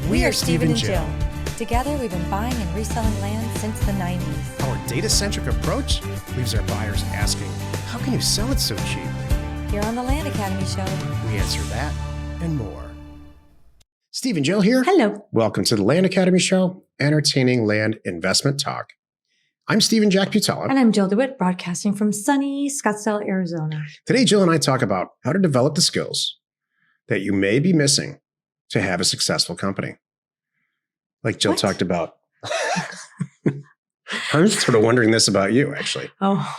We are Steve and Jill. Together, we've been buying and reselling land since the 90s. Our data-centric approach leaves our buyers asking, how can you sell it so cheap? Here on the Land Academy Show, We answer that and more. Steve and Jill here. Hello. Welcome to the Land Academy Show, entertaining land investment talk. I'm Stephen Jack Putella. And I'm Jill DeWitt, broadcasting from sunny Scottsdale, Arizona. Today, Jill and I talk about how to develop the skills that you may be missing to have a successful company. Like Jill talked about. I was sort of wondering this about you, actually. Oh,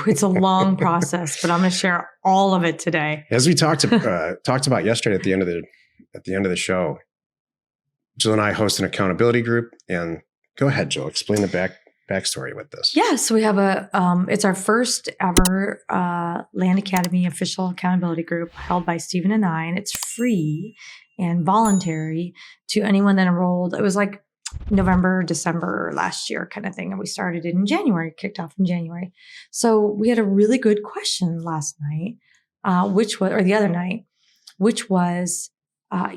it's a long process, but I'm going to share all of it today. As we talked about yesterday at the end of the show, Jill and I host an accountability group. And go ahead, Jill, explain the backstory with this. Yeah, so we have it's our first ever Land Academy official accountability group held by Stephen and I, and it's free and voluntary to anyone that enrolled. It was like November, December last year kind of thing. And we started it in January, kicked off in January. So we had a really good question last night, the other night, which was, I've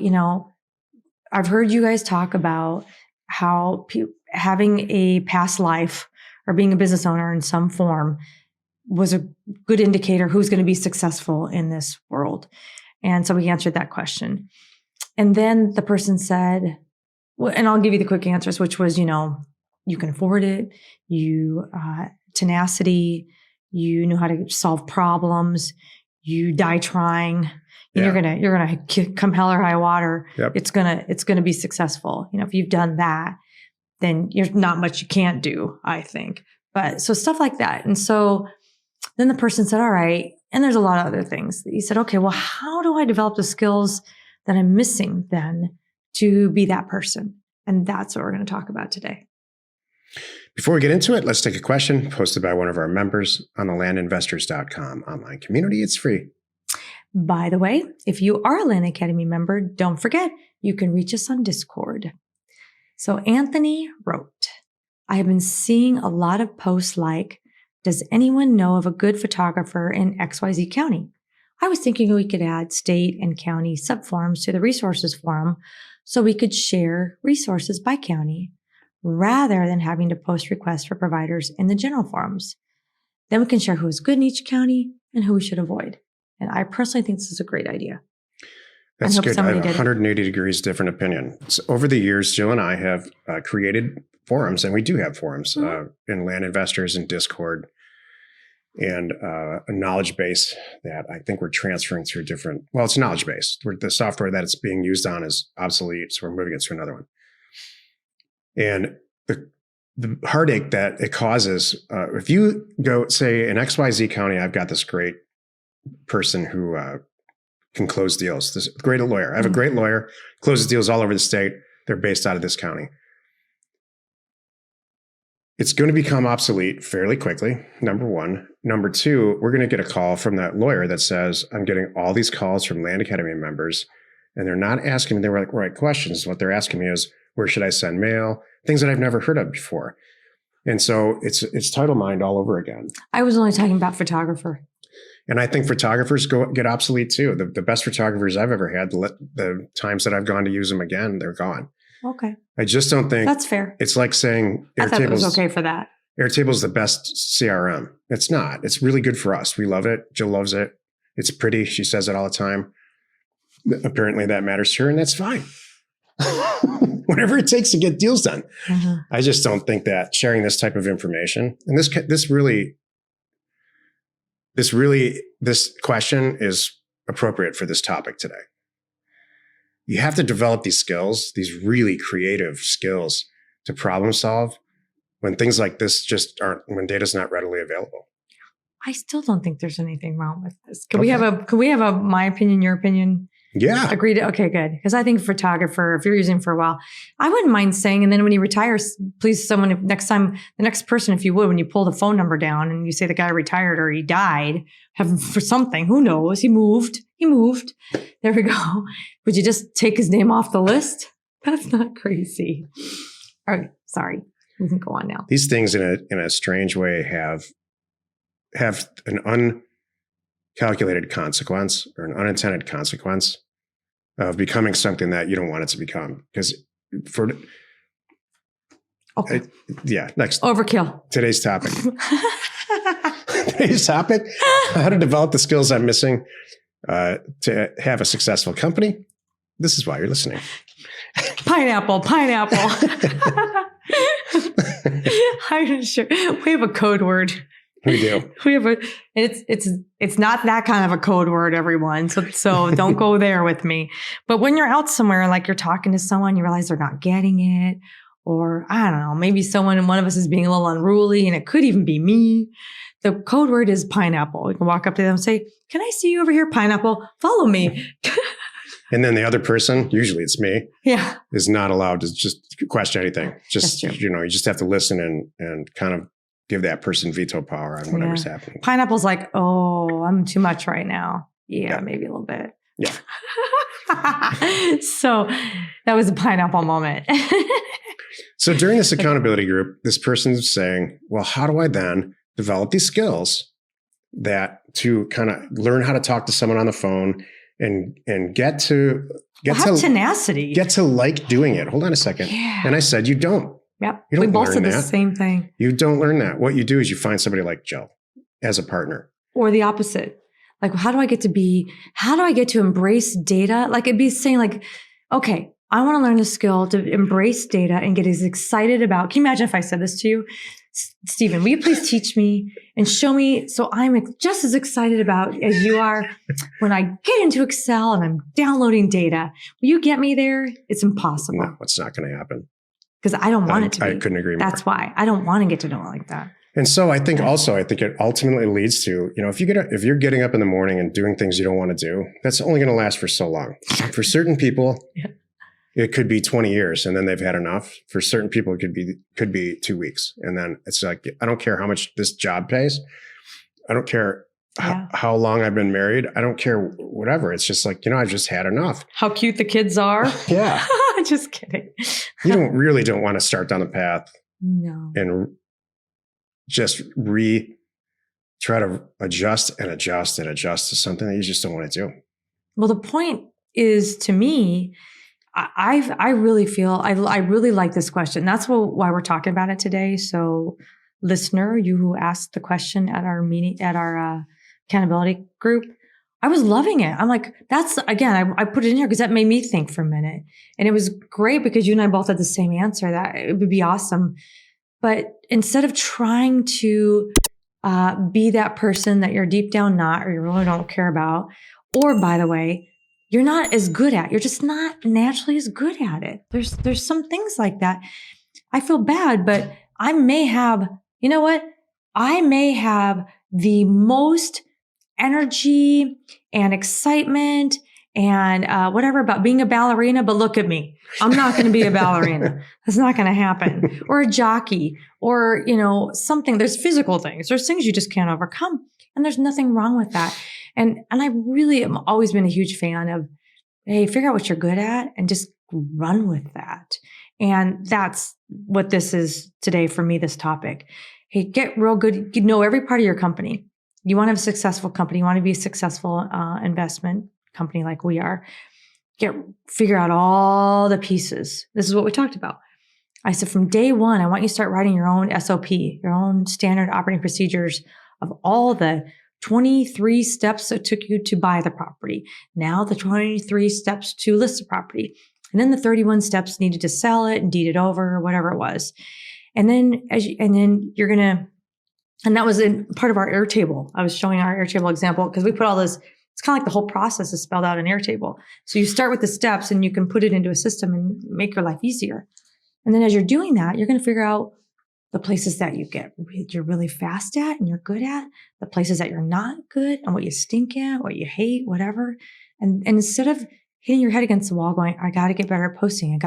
heard you guys talk about how having a past life or being a business owner in some form was a good indicator who's going to be successful in this world. And so we answered that question. And then the person said, well, and I'll give you the quick answers, which was, you can afford it, tenacity, you know how to solve problems, you die trying, and you're gonna come hell or high water. Yep. It's gonna be successful. If you've done that, then there's not much you can't do, I think. But so stuff like that. And so then the person said, all right, and there's a lot of other things. He said, okay, well, how do I develop the skills that I'm missing then to be that person? And that's what we're going to talk about today. Before we get into it, let's take a question posted by one of our members on the landinvestors.com online community. It's free. By the way, if you are a Land Academy member, don't forget, you can reach us on Discord. So Anthony wrote, I have been seeing a lot of posts like, does anyone know of a good photographer in XYZ County? I was thinking we could add state and county subforums to the resources forum so we could share resources by county rather than having to post requests for providers in the general forums. Then we can share who is good in each county and who we should avoid. And I personally think this is a great idea. That's good. I have a 180 degrees different opinion. So over the years, Jill and I have created forums, and we do have forums in Land Investors and Discord, and a knowledge base that I think we're transferring to it's a knowledge base. The software that it's being used on is obsolete, so we're moving it to another one. And the heartache that it causes, if you go, say, in XYZ County, I've got this great person who can close deals, this great lawyer. I have a great lawyer, closes deals all over the state. They're based out of this county. It's going to become obsolete fairly quickly, number one. Number two, we're going to get a call from that lawyer that says, I'm getting all these calls from Land Academy members, and they're not asking me the right questions. What they're asking me is, where should I send mail? Things that I've never heard of before. And so it's title mined all over again. I was only talking about photographer. And I think photographers get obsolete too. The best photographers I've ever had, the times that I've gone to use them again, they're gone. Okay. I just don't think that's fair. It's like saying I thought it was okay for that. Airtable is the best CRM. It's not. It's really good for us. We love it. Jill loves it. It's pretty. She says it all the time. Apparently that matters to her, and that's fine. Whatever it takes to get deals done. Mm-hmm. I just don't think that sharing this type of information, and this question is appropriate for this topic today. You have to develop these skills, these really creative skills to problem solve when things like this when data's not readily available. I still don't think there's anything wrong with this. Could we have a my opinion, your opinion? Yeah. Agreed. Okay, good. Because I think photographer, if you're using for a while, I wouldn't mind saying, and then when he retires, please the next person, if you would, when you pull the phone number down and you say the guy retired or he died, have for something, who knows? He moved. There we go. Would you just take his name off the list? That's not crazy. All right. Sorry. We can go on now. These things in a strange way have an uncalculated consequence or an unintended consequence of becoming something that you don't want it to become. Because next. Overkill. Today's topic. Today's topic, how to develop the skills I'm missing to have a successful company. This is why you're listening. Pineapple. I'm sure we have a code word. We do. It's not that kind of a code word, everyone. So don't go there with me. But when you're out somewhere, like you're talking to someone, you realize they're not getting it. Or I don't know, maybe one of us is being a little unruly, and it could even be me. The code word is pineapple. You can walk up to them and say, "Can I see you over here, pineapple? Follow me." And then the other person, usually it's me, yeah, is not allowed to just question anything. Just, you just have to listen and kind of give that person veto power on whatever's happening. Pineapple's like, "Oh, I'm too much right now." Yeah, maybe a little bit. Yeah. So that was a pineapple moment. So during this accountability group, this person's saying, well, how do I then develop these skills to kind of learn how to talk to someone on the phone and get to tenacity, get to like doing it. Hold on a second. Yeah. And I said, you don't. Yep. You don't we both learn said the that. same thing. You don't learn that. What you do is you find somebody like Joe as a partner. Or the opposite. Like, how do I get to embrace data? Like it'd be saying like, okay, I want to learn the skill to embrace data and get as excited about. Can you imagine if I said this to you? Stephen, will you please teach me and show me so I'm just as excited about as you are when I get into Excel and I'm downloading data. Will you get me there? It's impossible. No, it's not going to happen. Because I don't want it to be. I couldn't agree more. That's why. I don't want to get to know it like that. And so I think it ultimately leads to, if you're getting up in the morning and doing things you don't want to do, that's only going to last for so long. For certain people, it could be 20 years and then they've had enough. For certain people, it could be 2 weeks. And then it's like, I don't care how much this job pays. I don't care how long I've been married. I don't care whatever. It's just like, I've just had enough. How cute the kids are. Yeah. Just kidding. You don't want to start down the path. No. And just try to adjust to something that you just don't want to do. Well, the point is, to me, I really feel I really like this question. That's why we're talking about it today. So, listener, you who asked the question at our meeting, at our accountability group, I was loving it. I'm like, I put it in here because that made me think for a minute, and it was great because you and I both had the same answer. That it would be awesome. But instead of trying to be that person that you're deep down not, or you really don't care about, or by the way, you're not as good at, you're just not naturally as good at it. There's some things like that. I feel bad, but I may have, I may have the most energy and excitement and whatever about being a ballerina, but look at me. I'm not going to be a ballerina. That's not going to happen. Or a jockey, or, something. There's physical things. There's things you just can't overcome. And there's nothing wrong with that. And I really am always been a huge fan of, hey, figure out what you're good at and just run with that. And that's what this is today for me, this topic. Hey, get real good. You know every part of your company. You want to have a successful company. You want to be a successful investment company like we are. Figure out all the pieces. This is what we talked about. I said, from day one, I want you to start writing your own SOP, your own standard operating procedures of all the 23 steps it took you to buy the property. Now the 23 steps to list the property. And then the 31 steps needed to sell it and deed it over or whatever it was. And then you're going to, and that was in part of our Airtable. I was showing our Airtable example because we put all this, it's kind of like the whole process is spelled out in Airtable. So you start with the steps and you can put it into a system and make your life easier. And then as you're doing that, you're going to figure out the places that you're really fast at and you're good at, the places that you're not good and what you stink at, what you hate, whatever. And instead of hitting your head against the wall going, I got to get better at posting.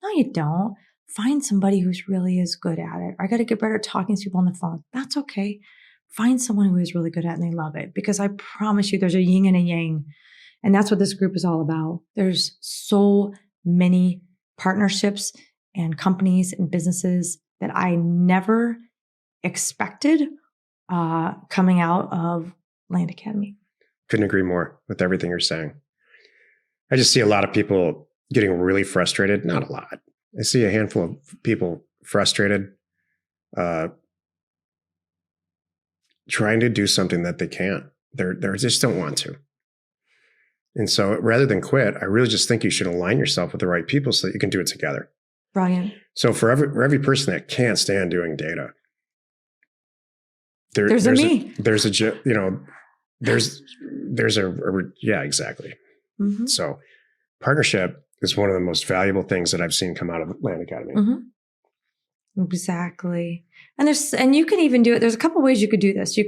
No, you don't. Find somebody who's really is good at it. I got to get better at talking to people on the phone. That's okay. Find someone who is really good at it and they love it, because I promise you there's a yin and a yang. And that's what this group is all about. There's so many partnerships and companies and businesses that I never expected coming out of Land Academy. Couldn't agree more with everything you're saying. I just see a lot of people getting really frustrated. Not a lot. I see a handful of people frustrated, trying to do something that they can't. They just don't want to. And so rather than quit, I really just think you should align yourself with the right people so that you can do it together. Brilliant. So for every person that can't stand doing data, there's a me. Yeah, exactly. Mm-hmm. So partnership is one of the most valuable things that I've seen come out of Land Academy. Mm-hmm. Exactly. And you can even do it. There's a couple ways you could do this.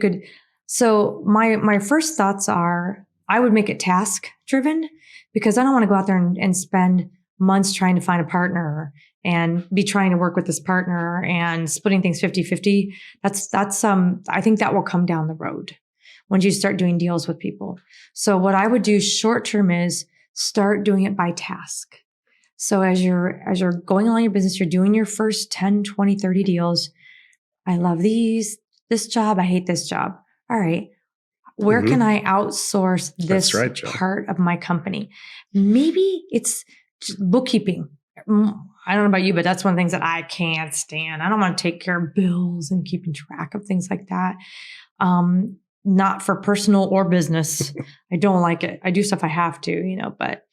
So my first thoughts are, I would make it task driven, because I don't want to go out there and spend months trying to find a partner and be trying to work with this partner and splitting things 50-50. I think that will come down the road once you start doing deals with people. So what I would do short term is start doing it by task. So as you're going along your business, you're doing your first 10, 20, 30 deals. I love this job. I hate this job. All right. Where can I outsource this part of my company? Maybe it's bookkeeping. I don't know about you, but that's one of the things that I can't stand. I don't want to take care of bills and keeping track of things like that. Not for personal or business. I don't like it. I do stuff I have to, but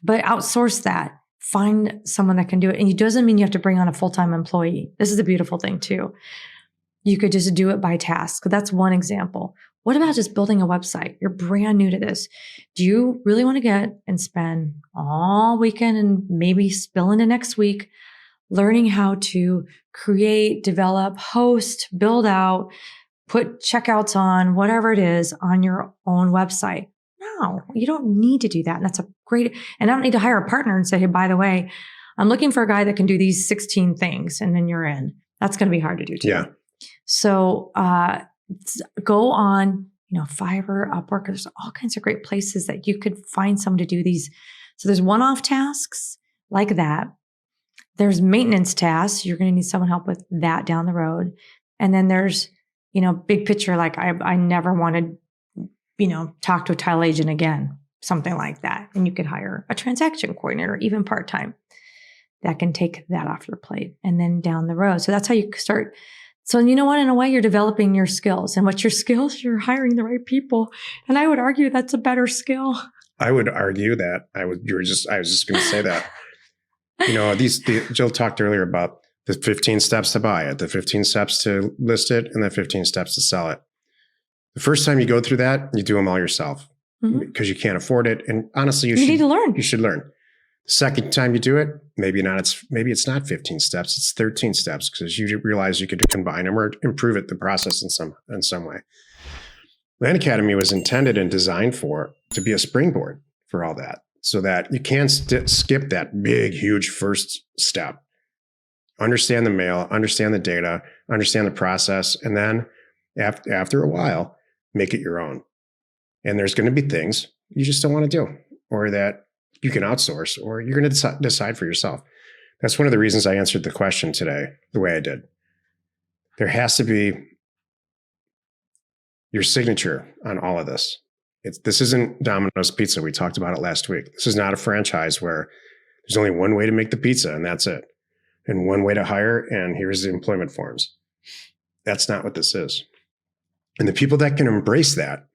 outsource that. Find someone that can do it. And it doesn't mean you have to bring on a full-time employee. This is a beautiful thing too. You could just do it by task. That's one example. What about just building a website? You're brand new to this. Do you really want to get and spend all weekend and maybe spill into next week learning how to create, develop, host, build out, put checkouts on, whatever it is on your own website? No, you don't need to do that. And that's and I don't need to hire a partner and say, hey, by the way, I'm looking for a guy that can do these 16 things. And then you're in. That's going to be hard to do too. Yeah. So, go on, Fiverr, Upwork. There's all kinds of great places that you could find someone to do these. So there's one-off tasks like that. There's maintenance tasks. You're going to need someone help with that down the road. And then there's, big picture, like I never wanted, talk to a title agent again, something like that. And you could hire a transaction coordinator, even part-time, that can take that off your plate. And then down the road. So that's how you start. So you know what? In a way, you're developing your skills. And what's your skills? You're hiring the right people. And I would argue that's a better skill. I would argue that. I was just going to say that. Jill talked earlier about the 15 steps to buy it, the 15 steps to list it, and the 15 steps to sell it. The first time you go through that, you do them all yourself because you can't afford it. And honestly, you need to learn. You should learn. Second time you do it, maybe it's not 15 steps, it's 13 steps, because you realize you could combine them or improve the process in some way. Land Academy was intended and designed to be a springboard for all that, so that you can't skip that big, huge first step. Understand the mail, understand the data, understand the process, and then after a while, make it your own. And there's going to be things you just don't want to do, or that you can outsource, or you're going to decide for yourself. That's one of the reasons I answered the question today the way I did. There has to be your signature on all of this. This isn't Domino's Pizza. We talked about it last week. This is not a franchise where there's only one way to make the pizza and that's it. And one way to hire, and here's the employment forms. That's not what this is. And the people that can embrace that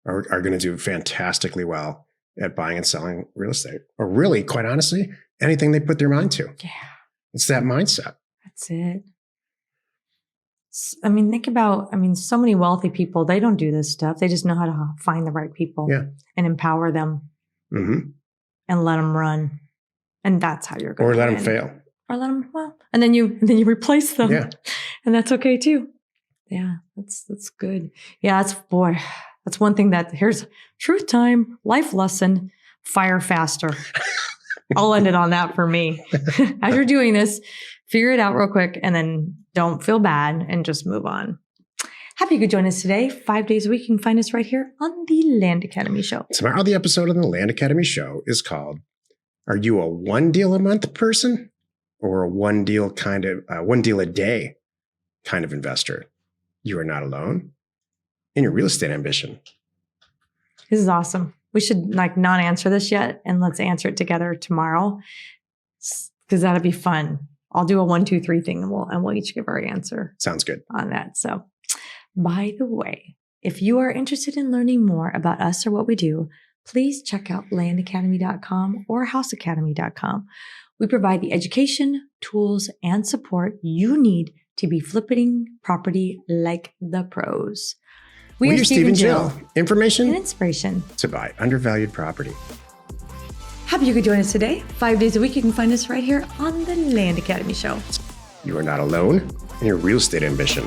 are going to do fantastically well at buying and selling real estate, or really, quite honestly, anything they put their mind to. Yeah. It's that mindset. That's it. Think about, so many wealthy people, they don't do this stuff. They just know how to find the right people and empower them and let them run. And that's how you're going to Or let them fail. Or let them, and then you replace them. Yeah. And that's okay too. Yeah, that's good. Yeah, that's one thing here's truth time, life lesson, fire faster. I'll end it on that for me. As you're doing this, figure it out real quick and then don't feel bad and just move on. Happy you could join us today. 5 days a week. You can find us right here on the Land Academy Show. Tomorrow, the episode of the Land Academy Show is called, Are You a One Deal a Month person or a one deal a day kind of investor? You are not alone in your real estate ambition. This is awesome. We should like not answer this yet, and let's answer it together tomorrow, because that'll be fun. I'll do a 1, 2, 3 thing, and we'll each give our answer. Sounds good. On that. So, by the way, if you are interested in learning more about us or what we do, please check out landacademy.com or houseacademy.com. We provide the education, tools, and support you need to be flipping property like the pros. We are Steve Jill. Information and inspiration to buy undervalued property. Happy you could join us today. 5 days a week, you can find us right here on the Land Academy Show. You are not alone in your real estate ambition.